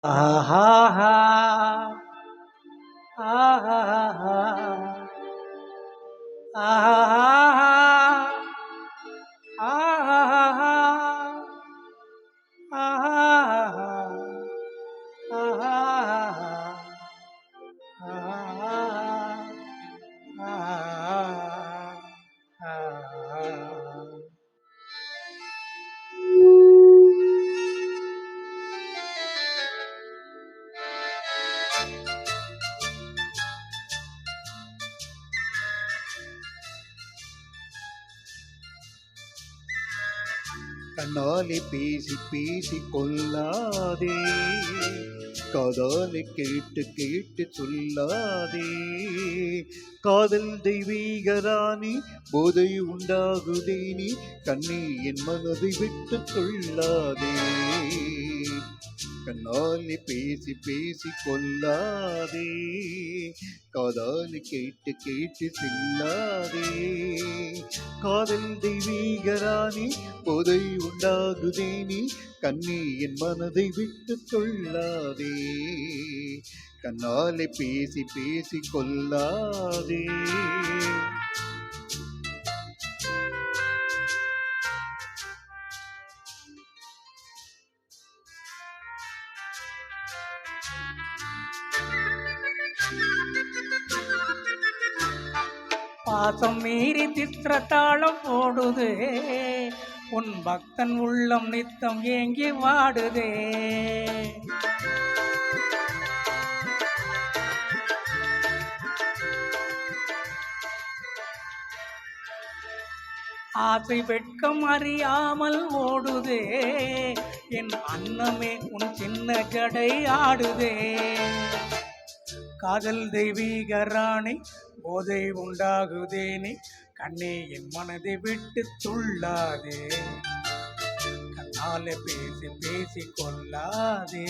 ஆஹாஹா ஆஹாஹா ஆஹாஹா ஆஹாஹா ஆஹாஹா ஆஹாஹா கண்ணாலே பேசி பேசி கொல்லாதே, காதாலே கேட்டு கேட்டு சொல்லாதே. காதல் தெய்வீகராணி போதை உண்டாகுதே, நீ கண்ணே என் மனதை விட்டு கொள்ளாதே. கண்ணாலே பேசி பேசி கொல்லாதே, காதாலே கேட்டு கேட்டு செல்லாதே. காதல் தெய்வீகராணி போதை உண்டாகுதே, நீ கண்ணே என் மனதை விட்டு கொள்ளாதே. கண்ணாலே பேசி பேசி கொல்லாதே. பாசம் மீறி தித்திரத்தாளம் போடுதே, உன் பக்தன் உள்ளம் நித்தம் ஏங்கி வாடுதே. ஆசை வெட்கம் அறியாமல் ஓடுதே, என் அன்னமே உன் சின்ன ஜடை ஆடுதே. காதல் தெய்வீக ராணி போதை உண்டாகுதேனே, கண்ணே என் மனதை விட்டு துள்ளாதே. கண்ணால பேசி பேசி கொள்ளாதே.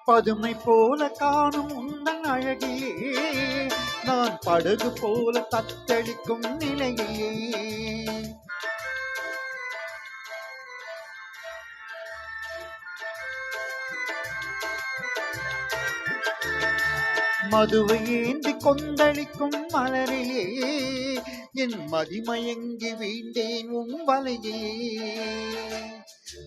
பதுமை போல காணும் உந்தன் அழகிலே, நான் படகு போல தத்தளிக்கும் நிலையிலே. மதுவை ஏந்தி கொந்தளிக்கும் மலரிலே, என் மதிமயங்கி வீண்டேன் உன் வலையே.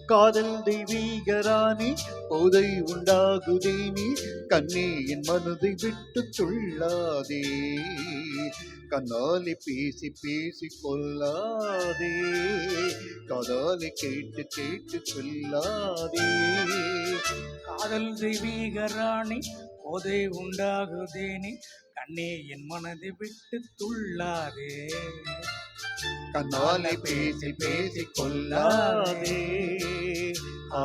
காதல் தெய்வீகராணி போதை உண்டாகுதே, நீ கண்ணே என் மனதை விட்டு துள்ளாதே. கண்ணாலே பேசி பேசி கொள்ளாதே, காதாலே கேட்டு கேட்டு சொல்லாதே. காதல் தெய்வீக ராணி போதை உண்டாகுதேனே, கண்ணே என் மனதை விட்டு துள்ளாதே. கண்ணாலே பேசி பேசி கொள்ளாதே. ஆ